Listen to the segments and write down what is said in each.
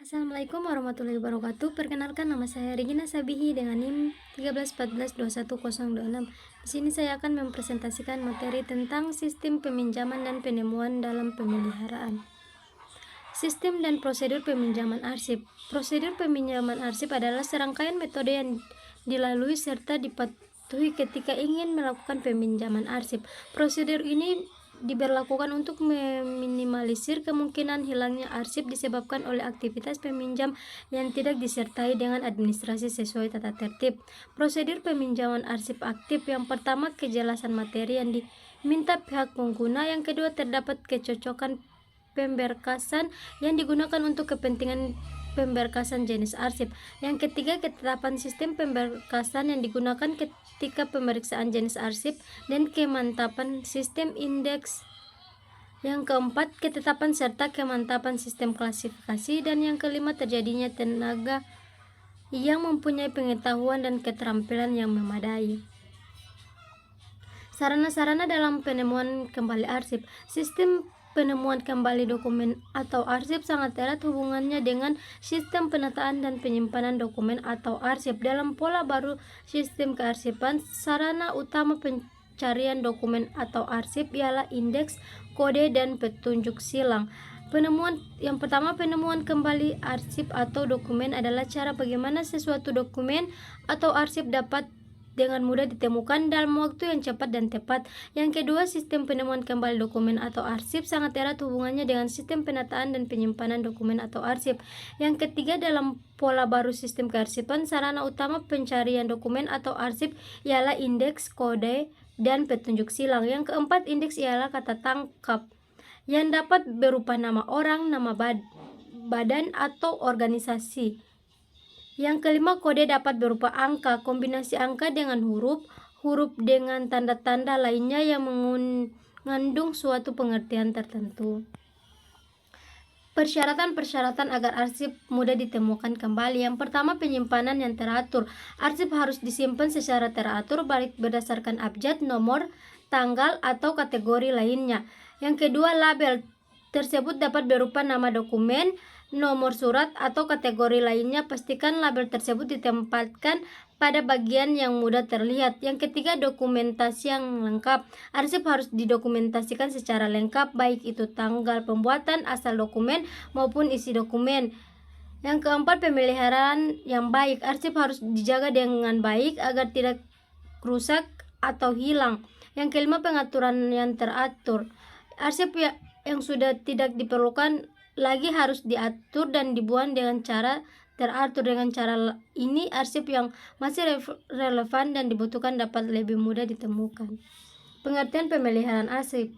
Assalamualaikum warahmatullahi wabarakatuh. Perkenalkan, nama saya Regina Sabihi dengan NIM 13142126. Di sini saya akan mempresentasikan materi tentang sistem peminjaman dan penemuan dalam pemeliharaan. Sistem dan prosedur peminjaman arsip. Prosedur peminjaman arsip adalah serangkaian metode yang dilalui serta dipatuhi ketika ingin melakukan peminjaman arsip. Prosedur ini diberlakukan untuk meminimalisir kemungkinan hilangnya arsip disebabkan oleh aktivitas peminjam yang tidak disertai dengan administrasi sesuai tata tertib. Prosedur peminjaman arsip aktif: yang pertama, kejelasan materi yang diminta pihak pengguna; yang kedua, terdapat kecocokan pemberkasan yang digunakan untuk kepentingan pemberkasan jenis arsip; yang ketiga, ketetapan sistem pemberkasan yang digunakan ketika pemeriksaan jenis arsip dan kemantapan sistem indeks; yang keempat, ketetapan serta kemantapan sistem klasifikasi; dan yang kelima, terjadinya tenaga yang mempunyai pengetahuan dan keterampilan yang memadai. Sarana-sarana dalam penemuan kembali arsip. Sistem penemuan kembali dokumen atau arsip sangat erat hubungannya dengan sistem penataan dan penyimpanan dokumen atau arsip. Dalam pola baru sistem kearsipan, sarana utama pencarian dokumen atau arsip ialah indeks, kode, dan petunjuk silang. Yang pertama, penemuan kembali arsip atau dokumen adalah cara bagaimana sesuatu dokumen atau arsip dapat dengan mudah ditemukan dalam waktu yang cepat dan tepat. Yang kedua, sistem penemuan kembali dokumen atau arsip sangat erat hubungannya dengan sistem penataan dan penyimpanan dokumen atau arsip. Yang ketiga, dalam pola baru sistem kearsipan, sarana utama pencarian dokumen atau arsip ialah indeks, kode, dan petunjuk silang. Yang keempat, indeks ialah kata tangkap yang dapat berupa nama orang, nama badan atau organisasi. Yang kelima, kode dapat berupa angka, kombinasi angka dengan huruf dengan tanda-tanda lainnya yang mengandung suatu pengertian tertentu. Persyaratan-persyaratan agar arsip mudah ditemukan kembali. Yang pertama, penyimpanan yang teratur. Arsip harus disimpan secara teratur, baik berdasarkan abjad, nomor, tanggal, atau kategori lainnya. Yang kedua, label tersebut dapat berupa nama dokumen, nomor surat, atau kategori lainnya. Pastikan label tersebut ditempatkan pada bagian yang mudah terlihat. Yang ketiga, dokumentasi yang lengkap. Arsip harus didokumentasikan secara lengkap, baik itu tanggal pembuatan, asal dokumen, maupun isi dokumen. Yang keempat, pemeliharaan yang baik. Arsip harus dijaga dengan baik agar tidak rusak atau hilang. Yang kelima, pengaturan yang teratur. Arsip yang sudah tidak diperlukan lagi harus diatur dan dibuang dengan cara teratur. Dengan cara ini, arsip yang masih relevan dan dibutuhkan dapat lebih mudah ditemukan. Pengertian pemeliharaan arsip.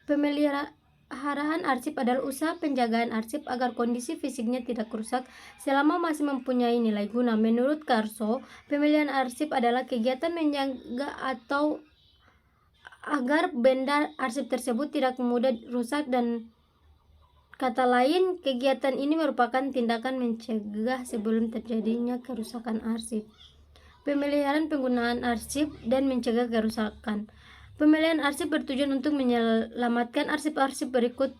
Pemeliharaan arsip adalah usaha penjagaan arsip agar kondisi fisiknya tidak rusak selama masih mempunyai nilai guna. Menurut Karso, pemeliharaan arsip adalah kegiatan menjaga atau agar benda arsip tersebut tidak mudah rusak, dan kata lain, kegiatan ini merupakan tindakan mencegah sebelum terjadinya kerusakan arsip. Pemeliharaan penggunaan arsip dan mencegah kerusakan. Pemeliharaan arsip bertujuan untuk menyelamatkan arsip-arsip berikut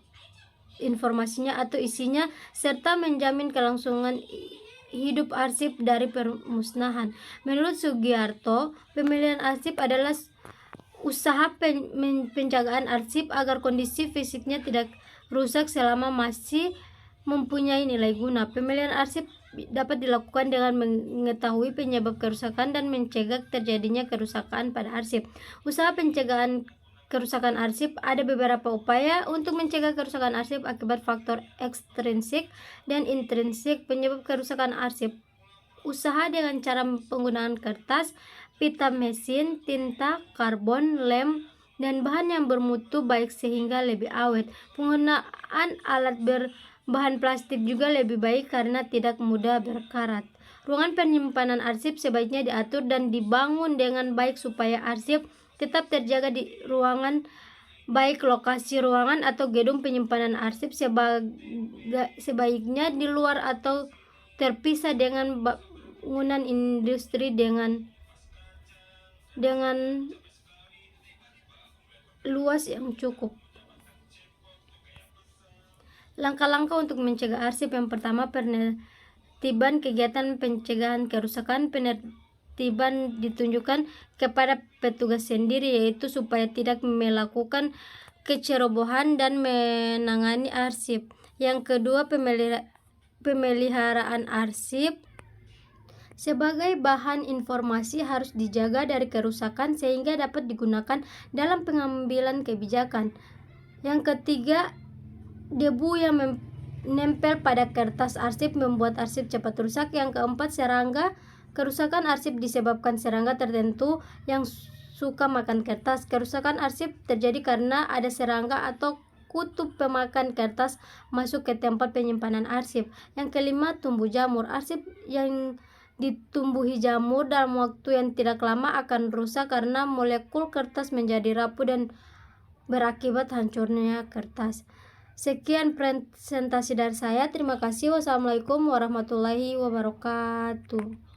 informasinya atau isinya, serta menjamin kelangsungan hidup arsip dari permusnahan. Menurut Sugiarto, pemeliharaan arsip adalah usaha penjagaan arsip agar kondisi fisiknya tidak rusak selama masih mempunyai nilai guna. Pemeliharaan arsip dapat dilakukan dengan mengetahui penyebab kerusakan dan mencegah terjadinya kerusakan pada arsip. Usaha pencegahan kerusakan arsip. Ada beberapa upaya untuk mencegah kerusakan arsip akibat faktor ekstrinsik dan intrinsik penyebab kerusakan arsip. Usaha dengan cara penggunaan kertas, pita mesin, tinta, karbon, lem, dan bahan yang bermutu baik sehingga lebih awet. Penggunaan alat berbahan plastik juga lebih baik karena tidak mudah berkarat. Ruangan penyimpanan arsip sebaiknya diatur dan dibangun dengan baik supaya arsip tetap terjaga di ruangan, baik lokasi ruangan atau gedung penyimpanan arsip sebaiknya di luar atau terpisah dengan bangunan industri dengan luas yang cukup. Langkah-langkah untuk mencegah arsip. Yang pertama, penertiban kegiatan pencegahan kerusakan. Penertiban ditunjukkan kepada petugas sendiri, yaitu supaya tidak melakukan kecerobohan dan menangani arsip. Yang kedua, pemeliharaan arsip sebagai bahan informasi harus dijaga dari kerusakan sehingga dapat digunakan dalam pengambilan kebijakan. Yang ketiga, debu yang menempel pada kertas arsip membuat arsip cepat rusak. Yang keempat, serangga. Kerusakan arsip disebabkan serangga tertentu yang suka makan kertas. Kerusakan arsip terjadi karena ada serangga atau kutu pemakan kertas masuk ke tempat penyimpanan arsip. Yang kelima, tumbuh jamur. Arsip yang ditumbuhi jamur dalam waktu yang tidak lama akan rusak karena molekul kertas menjadi rapuh dan berakibat hancurnya kertas. Sekian presentasi dari saya. Terima kasih. Wassalamualaikum warahmatullahi wabarakatuh.